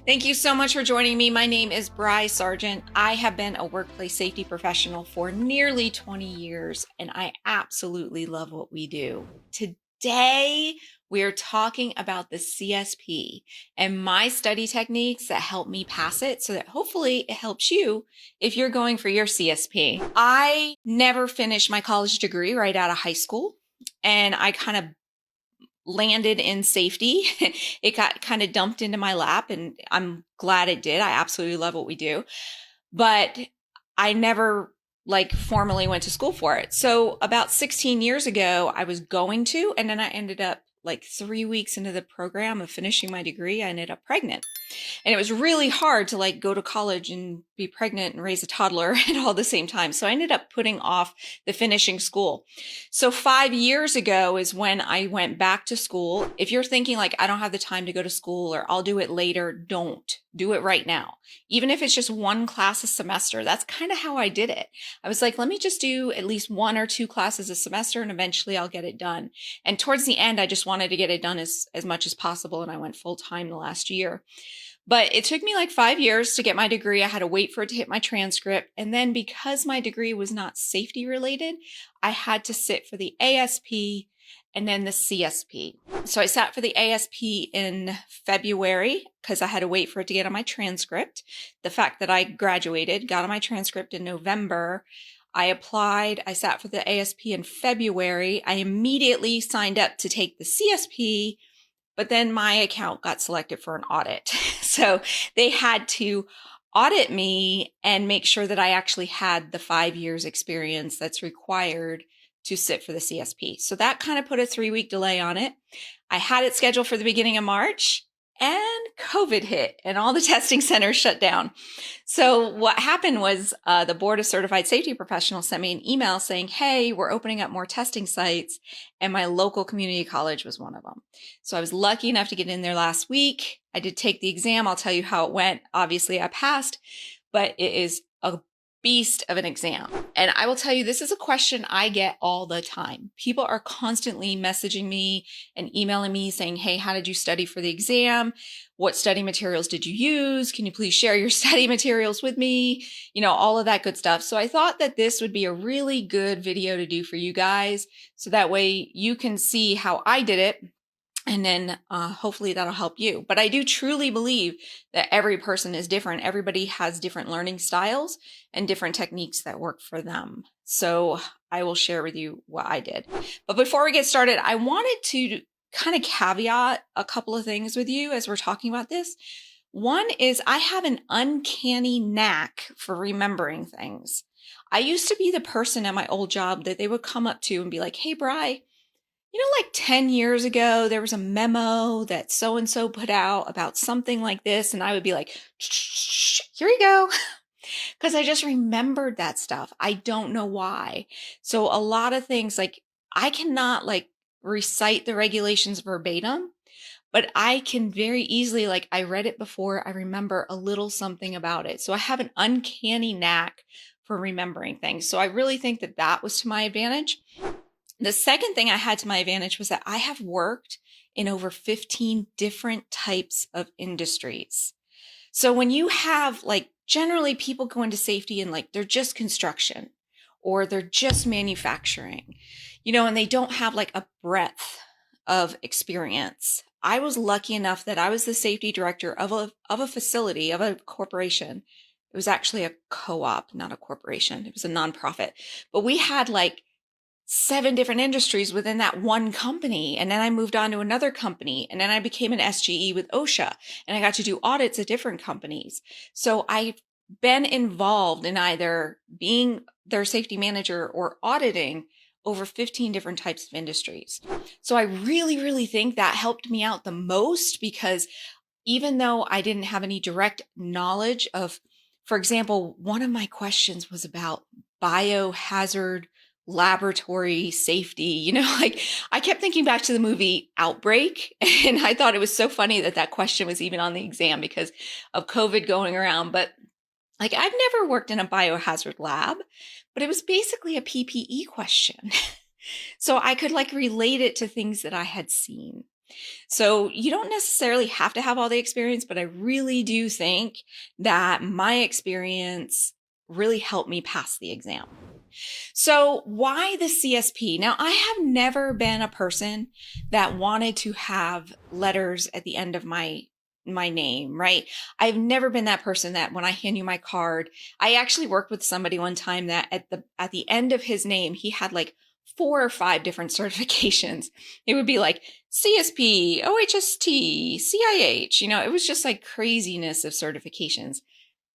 Thank you so much for joining me. My name is Brye Sargent. I have been a workplace safety professional for nearly 20 years, and I absolutely love what we do. Today, we are talking about the CSP and my study techniques that help me pass it so that hopefully it helps you if you're going for your CSP. I never finished my college degree right out of high school, and I kind of landed in safety. It got kind of dumped into my lap, and I'm glad it did. I absolutely love what we do. But I never formally went to school for it. So about 16 years ago, I was going to, and then I ended up like 3 weeks into the program of finishing my degree, I ended up pregnant. And it was really hard to go to college and be pregnant and raise a toddler at all the same time. So I ended up putting off the finishing school. So 5 years ago is when I went back to school. If you're thinking I don't have the time to go to school or I'll do it later, don't do it right now. Even if it's just one class a semester, that's kind of how I did it. I was like, let me just do at least 1 or 2 classes a semester and eventually I'll get it done. And towards the end, I just wanted to get it done as much as possible. And I went full time the last year. But it took me 5 years to get my degree. I had to wait for it to hit my transcript. And then because my degree was not safety related, I had to sit for the ASP and then the CSP. So I sat for the ASP in February because I had to wait for it to get on my transcript. The fact that I graduated, got on my transcript in November. I applied, I sat for the ASP in February. I immediately signed up to take the CSP. But then my account got selected for an audit. So they had to audit me and make sure that I actually had the 5 years experience that's required to sit for the CSP. So that kind of put a 3-week delay on it. I had it scheduled for the beginning of March and COVID hit and all the testing centers shut down. So what happened was the Board of Certified Safety Professionals sent me an email saying, hey, we're opening up more testing sites. And my local community college was one of them. So I was lucky enough to get in there last week. I did take the exam. I'll tell you how it went. Obviously, I passed, but it is a beast of an exam. And I will tell you, this is a question I get all the time. People are constantly messaging me and emailing me saying, hey, how did you study for the exam? What study materials did you use? Can you please share your study materials with me? All of that good stuff. So I thought that this would be a really good video to do for you guys. So that way you can see how I did it. And then hopefully that'll help you. But I do truly believe that every person is different. Everybody has different learning styles and different techniques that work for them. So I will share with you what I did. But before we get started, I wanted to kind of caveat a couple of things with you as we're talking about this. One is I have an uncanny knack for remembering things. I used to be the person at my old job that they would come up to and be like, hey, Brye, 10 years ago, there was a memo that so-and-so put out about something like this. And I would be like, shh, here you go. Because I just remembered that stuff. I don't know why. So a lot of things I cannot recite the regulations verbatim, but I can very easily, I read it before, I remember a little something about it. So I have an uncanny knack for remembering things. So I really think that that was to my advantage. The second thing I had to my advantage was that I have worked in over 15 different types of industries. So when you have generally people go into safety and they're just construction or they're just manufacturing, and they don't have a breadth of experience. I was lucky enough that I was the safety director of a facility, of a corporation. It was actually a co-op, not a corporation. It was a nonprofit, but we had 7 different industries within that one company. And then I moved on to another company. And then I became an SGE with OSHA. And I got to do audits at different companies. So I've been involved in either being their safety manager or auditing over 15 different types of industries. So I really, really think that helped me out the most because even though I didn't have any direct knowledge of, for example, one of my questions was about biohazard laboratory safety. I kept thinking back to the movie Outbreak, and I thought it was so funny that question was even on the exam because of COVID going around. But I've never worked in a biohazard lab, but it was basically a PPE question. So I could relate it to things that I had seen. So you don't necessarily have to have all the experience, but I really do think that my experience really helped me pass the exam. So why the CSP? Now, I have never been a person that wanted to have letters at the end of my name, right? I've never been that person that when I hand you my card, I actually worked with somebody one time that at the end of his name, he had like 4 or 5 different certifications. It would be like CSP, OHST, CIH, it was just like craziness of certifications.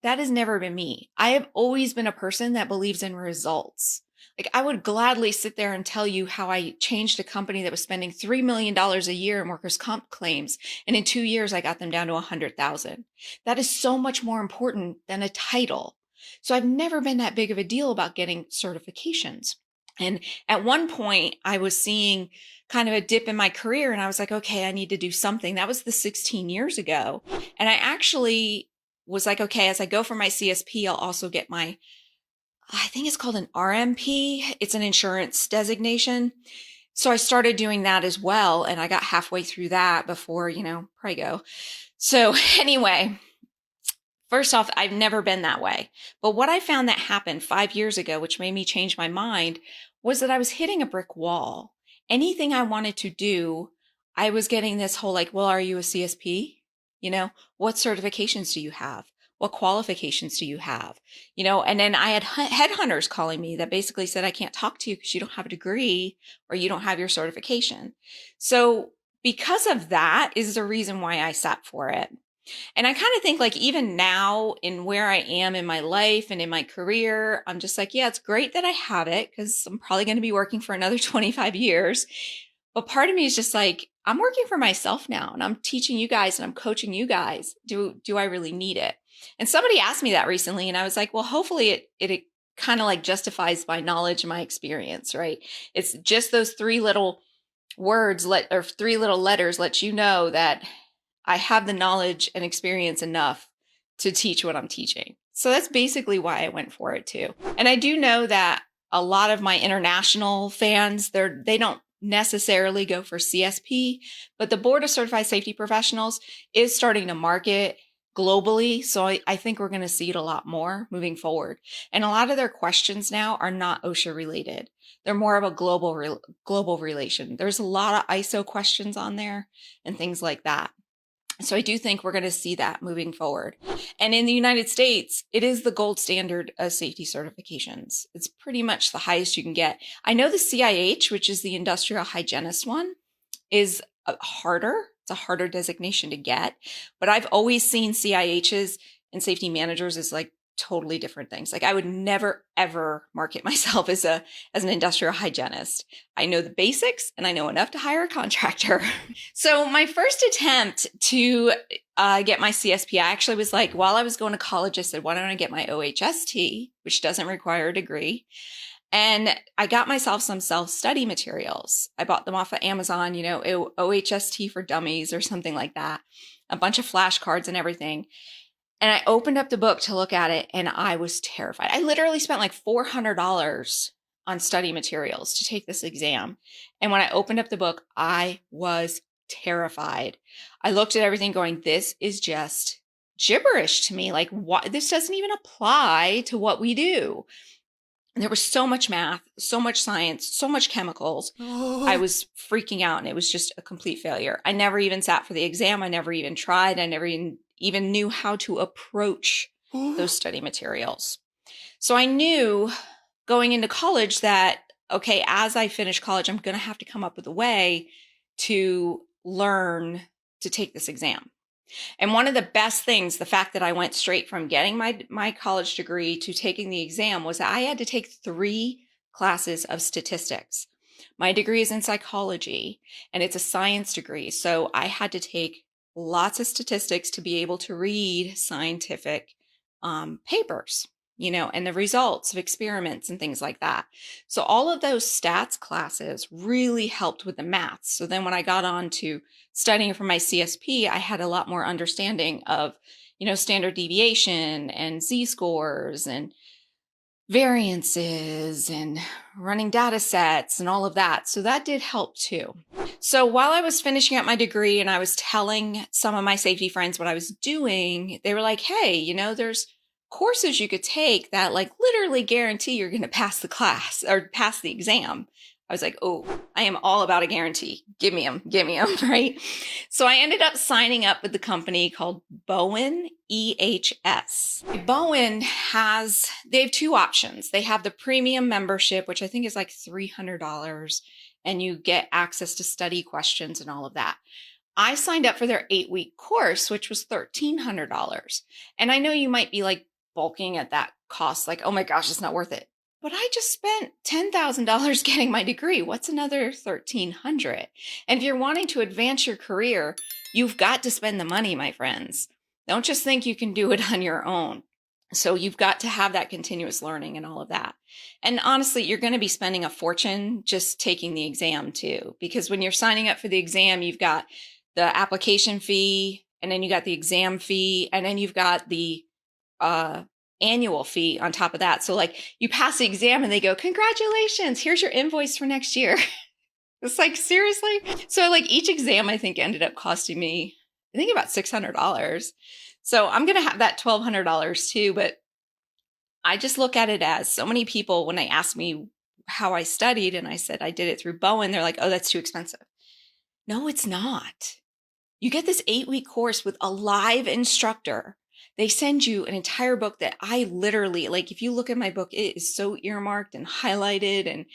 That has never been me. I have always been a person that believes in results. Like I would gladly sit there and tell you how I changed a company that was spending $3 million a year in workers' comp claims. And in 2 years, I got them down to 100,000. That is so much more important than a title. So I've never been that big of a deal about getting certifications. And at one point I was seeing kind of a dip in my career and I was like, okay, I need to do something. That was the 16 years ago. And I actually was like, okay, as I go for my CSP, I'll also get I think it's called an RMP. It's an insurance designation. So I started doing that as well. And I got halfway through that before, Prego. So anyway, first off, I've never been that way. But what I found that happened 5 years ago, which made me change my mind, was that I was hitting a brick wall. Anything I wanted to do, I was getting this whole like, well, are you a CSP? What certifications do you have? What qualifications do you have? And then I had headhunters calling me that basically said, I can't talk to you because you don't have a degree or you don't have your certification. So because of that is the reason why I sat for it. And I kind of think like even now in where I am in my life and in my career, I'm just like, yeah, it's great that I have it because I'm probably going to be working for another 25 years. But part of me is just like, I'm working for myself now and I'm teaching you guys and I'm coaching you guys. Do I really need it? And somebody asked me that recently and I was like, well, hopefully it kind of like justifies my knowledge and my experience, right? It's just those 3 little words or 3 little letters let you know that I have the knowledge and experience enough to teach what I'm teaching. So that's basically why I went for it too. And I do know that a lot of my international fans, they don't necessarily go for CSP, but the Board of Certified Safety Professionals is starting to market globally. So I think we're going to see it a lot more moving forward. And a lot of their questions now are not OSHA related. They're more of a global relation. There's a lot of ISO questions on there and things like that. So I do think we're going to see that moving forward. And in the United States, it is the gold standard of safety certifications. It's pretty much the highest you can get. I know the CIH, which is the industrial hygienist one, is harder. It's a harder designation to get. But I've always seen CIHs and safety managers as like totally different things. Like I would never, ever market myself as an industrial hygienist. I know the basics and I know enough to hire a contractor. So my first attempt to get my CSP, I actually was like, while I was going to college, I said, why don't I get my OHST, which doesn't require a degree? And I got myself some self-study materials. I bought them off of Amazon, OHST for dummies or something like that, a bunch of flashcards and everything. And I opened up the book to look at it and I was terrified. I literally spent like $400 on study materials to take this exam. And when I opened up the book, I was terrified. I looked at everything going, this is just gibberish to me. Like, what? This doesn't even apply to what we do. And there was so much math, so much science, so much chemicals. I was freaking out and it was just a complete failure. I never even sat for the exam. I never even tried. I never even knew how to approach those study materials. So I knew going into college that, okay, as I finish college, I'm going to have to come up with a way to learn to take this exam. And one of the best things, the fact that I went straight from getting my college degree to taking the exam, was that I had to take 3 classes of statistics. My degree is in psychology and it's a science degree. So I had to take lots of statistics to be able to read scientific papers, and the results of experiments and things like that. So all of those stats classes really helped with the maths. So then when I got on to studying for my CSP, I had a lot more understanding of, standard deviation and z-scores and variances and running data sets and all of that. So that did help too. So while I was finishing up my degree and I was telling some of my safety friends what I was doing, they were like, hey, there's courses you could take that like literally guarantee you're going to pass the class or pass the exam. I was like, oh, I am all about a guarantee. Give me them, right? So I ended up signing up with the company called BowenEHS. They have two options. They have the premium membership, which I think is like $300, and you get access to study questions and all of that. I signed up for their 8-week course, which was $1,300. And I know you might be like balking at that cost, like, oh my gosh, it's not worth it. But I just spent $10,000 getting my degree. What's another $1,300? And if you're wanting to advance your career, you've got to spend the money, my friends. Don't just think you can do it on your own. So you've got to have that continuous learning and all of that. And honestly, you're going to be spending a fortune just taking the exam too, because when you're signing up for the exam, you've got the application fee, and then you got the exam fee, and then you've got the annual fee on top of that. So like you pass the exam and they go, congratulations, here's your invoice for next year. It's like, seriously? So like each exam I think ended up costing me, I think about $600. So I'm going to have that $1,200 too. But I just look at it as so many people, when they ask me how I studied and I said I did it through Bowen, they're like, oh, that's too expensive. No, it's not. You get this 8-week course with a live instructor. They send you an entire book that I literally, like, if you look at my book, it is so earmarked and highlighted and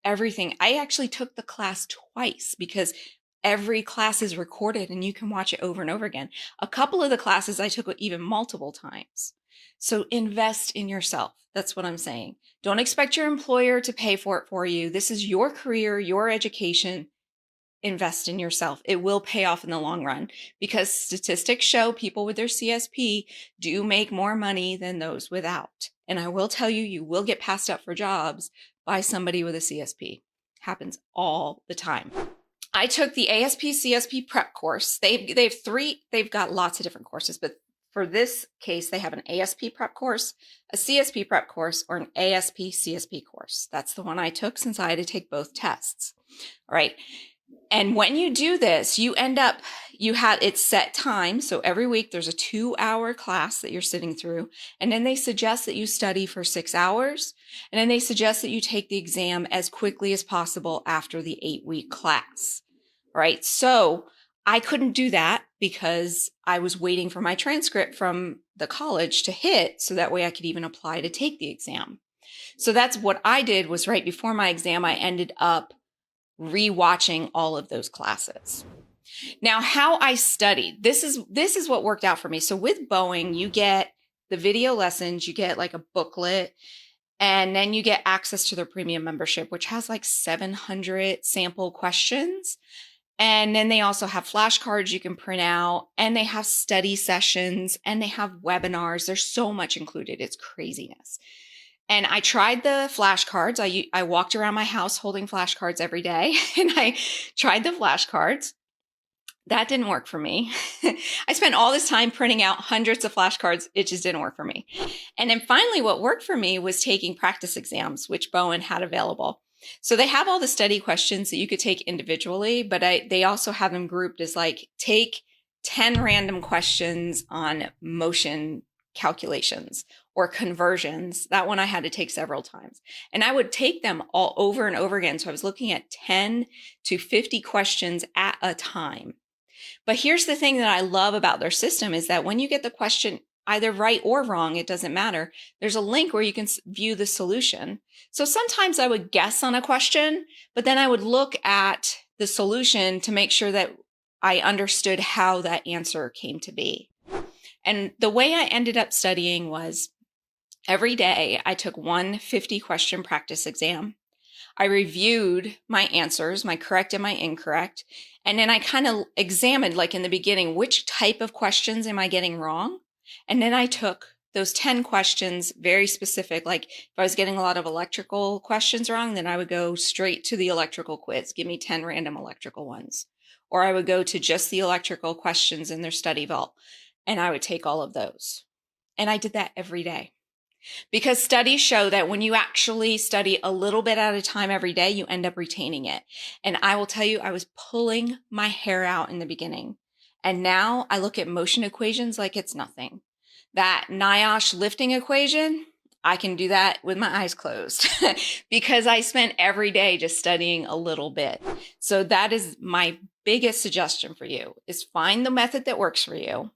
everything. I actually took the class twice because every class is recorded and you can watch it over and over again. A couple of the classes I took even multiple times. So invest in yourself. That's what I'm saying. Don't expect your employer to pay for it for you. This is your career, your education. Invest in yourself. It will pay off in the long run because statistics show people with their CSP do make more money than those without. And I will tell you, you will get passed up for jobs by somebody with a CSP. Happens all the time. I took the ASP CSP prep course. They've got lots of different courses, but for this case, they have an ASP prep course, a CSP prep course, or an ASP CSP course. That's the one I took since I had to take both tests. All right. And when you do this, it's set time. So every week there's a 2-hour class that you're sitting through. And then they suggest that you study for 6 hours. And then they suggest that you take the exam as quickly as possible after the 8-week class. All right. So I couldn't do that because I was waiting for my transcript from the college to hit so that way I could even apply to take the exam. So that's what I did. Was right before my exam, I ended up rewatching all of those classes. Now, how I studied, this is what worked out for me. So with Bowen, you get the video lessons, you get like a booklet, and then you get access to their premium membership, which has like 700 sample questions. And then they also have flashcards you can print out, and they have study sessions, and they have webinars. There's so much included. It's craziness. And I tried the flashcards. I walked around my house holding flashcards every day, and I tried the flashcards. That didn't work for me. I spent all this time printing out hundreds of flashcards. It just didn't work for me. And then finally, what worked for me was taking practice exams, which Bowen had available. So they have all the study questions that you could take individually, but they also have them grouped as like, take 10 random questions on motion calculations or conversions. That one I had to take several times. And I would take them all over and over again. So I was looking at 10 to 50 questions at a time. But here's the thing that I love about their system is that when you get the question either right or wrong, it doesn't matter. There's a link where you can view the solution. So sometimes I would guess on a question, but then I would look at the solution to make sure that I understood how that answer came to be. And the way I ended up studying was every day I took one 50-question practice exam. I reviewed my answers, my correct and my incorrect. And then I kind of examined, like in the beginning, which type of questions am I getting wrong? And then I took those 10 questions, very specific. Like if I was getting a lot of electrical questions wrong, then I would go straight to the electrical quiz. Give me 10 random electrical ones. Or I would go to just the electrical questions in their study vault, and I would take all of those. And I did that every day. Because studies show that when you actually study a little bit at a time every day, you end up retaining it. And I will tell you, I was pulling my hair out in the beginning. And now I look at motion equations like it's nothing. That NIOSH lifting equation, I can do that with my eyes closed because I spent every day just studying a little bit. So that is my biggest suggestion for you, is find the method that works for you.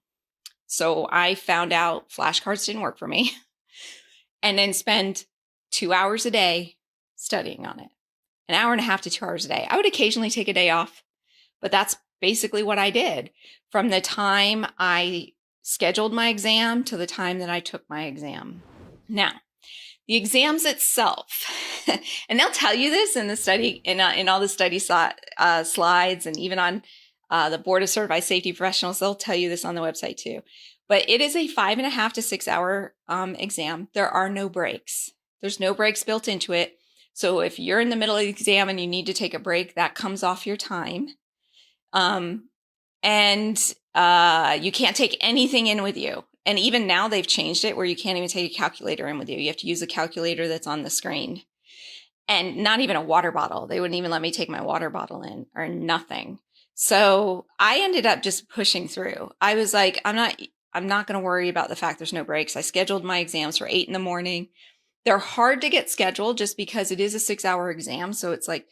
So I found out flashcards didn't work for me. And then spend 2 hours a day studying on it. An hour and a half to 2 hours a day. I would occasionally take a day off, but that's basically what I did from the time I scheduled my exam to the time that I took my exam. Now, the exams itself, and they'll tell you this in the study, in all the study slides, and even on the Board of Certified Safety Professionals, they'll tell you this on the website too. But it is a 5.5 to 6 hour exam. There are no breaks. There's no breaks built into it. So if you're in the middle of the exam and you need to take a break, that comes off your time. And you can't take anything in with you. And even now they've changed it where you can't even take a calculator in with you. You have to use a calculator that's on the screen. And not even a water bottle. They wouldn't even let me take my water bottle in, or nothing. So I ended up just pushing through. I was like, I'm not going to worry about the fact there's no breaks. I scheduled my exams for 8 a.m. They're hard to get scheduled just because it is a 6-hour exam. So it's like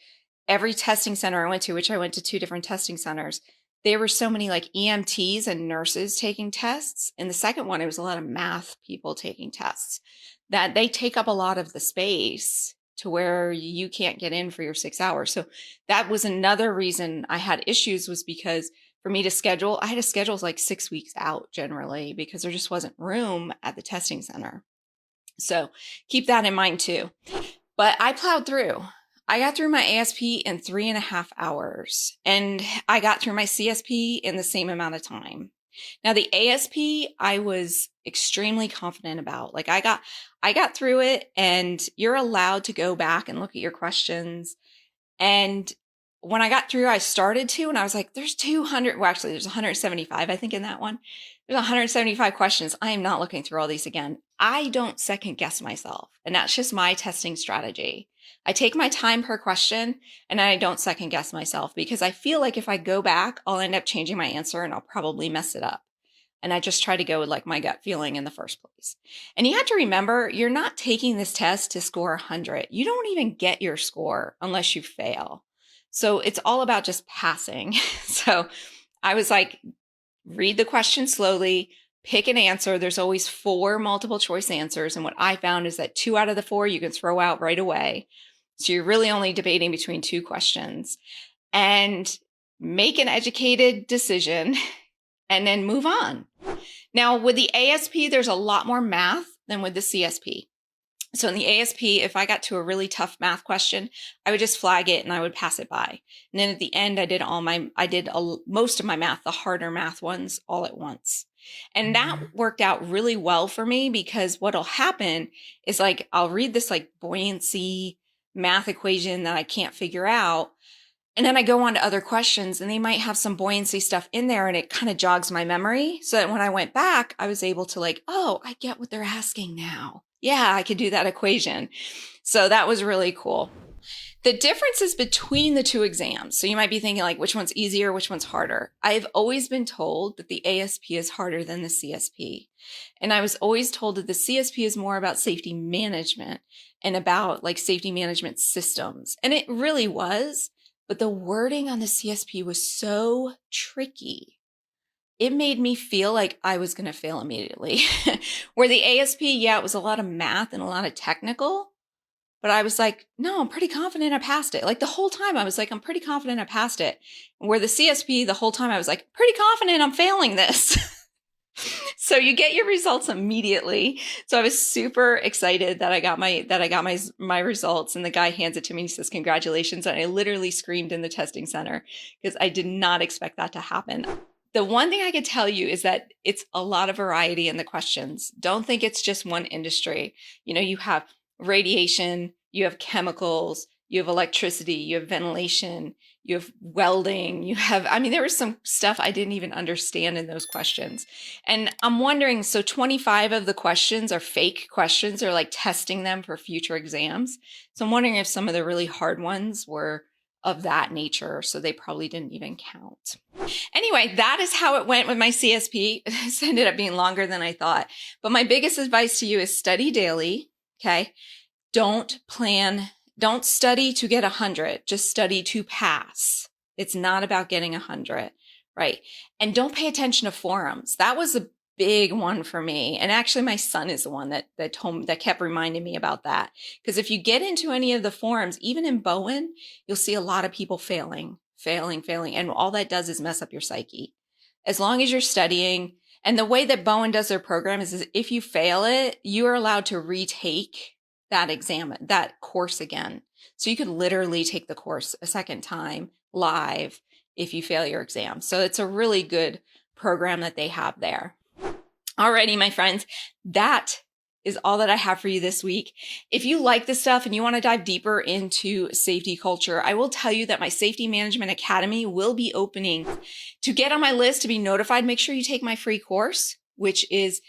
every testing center I went to, which I went to 2 different testing centers, there were so many like EMTs and nurses taking tests. And the second one, it was a lot of math people taking tests, that they take up a lot of the space to where you can't get in for your 6 hours. So that was another reason I had issues, was because for me to schedule, I had to schedule like 6 weeks out generally because there just wasn't room at the testing center. So keep that in mind too. But I plowed through. I got through my ASP in 3.5 hours, and I got through my CSP in the same amount of time. Now the ASP, I was extremely confident about. Like I got through it, and you're allowed to go back and look at your questions. And when I got through, I started to, and I was like, there's 200, well, actually there's 175, I think, in that one. There's 175 questions. I am not looking through all these again. I don't second guess myself. And that's just my testing strategy. I take my time per question, and I don't second guess myself, because I feel like if I go back, I'll end up changing my answer and I'll probably mess it up. And I just try to go with like my gut feeling in the first place. And you have to remember, you're not taking this test to score 100. You don't even get your score unless you fail. So it's all about just passing. So I was like, read the question slowly, pick an answer. There's always 4 multiple choice answers. And what I found is that 2 out of the 4 you can throw out right away. So you're really only debating between 2 questions, and make an educated decision and then move on. Now with the ASP, there's a lot more math than with the CSP. So in the ASP, if I got to a really tough math question, I would just flag it and I would pass it by. And then at the end, I did most of my math, the harder math ones, all at once. And that worked out really well for me, because what'll happen is like, I'll read this like buoyancy math equation that I can't figure out. And then I go on to other questions, and they might have some buoyancy stuff in there, and it kind of jogs my memory. So that when I went back, I was able to like, oh, I get what they're asking now. Yeah, I could do that equation. So that was really cool. The differences between the 2 exams. So you might be thinking like, which one's easier, which one's harder? I've always been told that the ASP is harder than the CSP. And I was always told that the CSP is more about safety management and about like safety management systems. And it really was. But the wording on the CSP was so tricky. It made me feel like I was going to fail immediately. Where the ASP, yeah, it was a lot of math and a lot of technical, but I was like, no, I'm pretty confident I passed it. Like the whole time I was like, I'm pretty confident I passed it. Where the CSP, the whole time I was like, pretty confident I'm failing this. So you get your results immediately. So I was super excited that I got my results, and the guy hands it to me and he says, congratulations. And I literally screamed in the testing center because I did not expect that to happen. The one thing I could tell you is that it's a lot of variety in the questions. Don't think it's just one industry. You know, you have radiation, you have chemicals, you have electricity, you have ventilation, you have welding, you have, I mean, there was some stuff I didn't even understand in those questions. And I'm wondering, so 25 of the questions are fake questions. They're like testing them for future exams. So I'm wondering if some of the really hard ones were of that nature. So they probably didn't even count. Anyway, that is how it went with my CSP. It ended up being longer than I thought. But my biggest advice to you is study daily. Okay. Don't study to get 100. Just study to pass. It's not about getting 100, right? And don't pay attention to forums. That was a big one for me. And actually my son is the one that kept reminding me about that. Because if you get into any of the forums, even in Bowen, you'll see a lot of people failing. And all that does is mess up your psyche. As long as you're studying, and the way that Bowen does their program is if you fail it, you are allowed to retake that course again. So you could literally take the course a second time live if you fail your exam. So it's a really good program that they have there. Alrighty, my friends, that is all that I have for you this week. If you like this stuff and you want to dive deeper into safety culture, I will tell you that my Safety Management Academy will be opening. To get on my list to be notified, make sure you take my free course, which is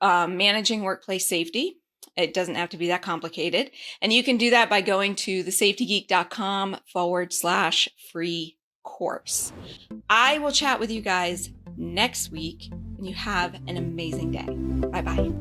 Managing Workplace Safety. It doesn't have to be that complicated. And you can do that by going to thesafetygeek.com/free course. I will chat with you guys next week, and you have an amazing day. Bye-bye.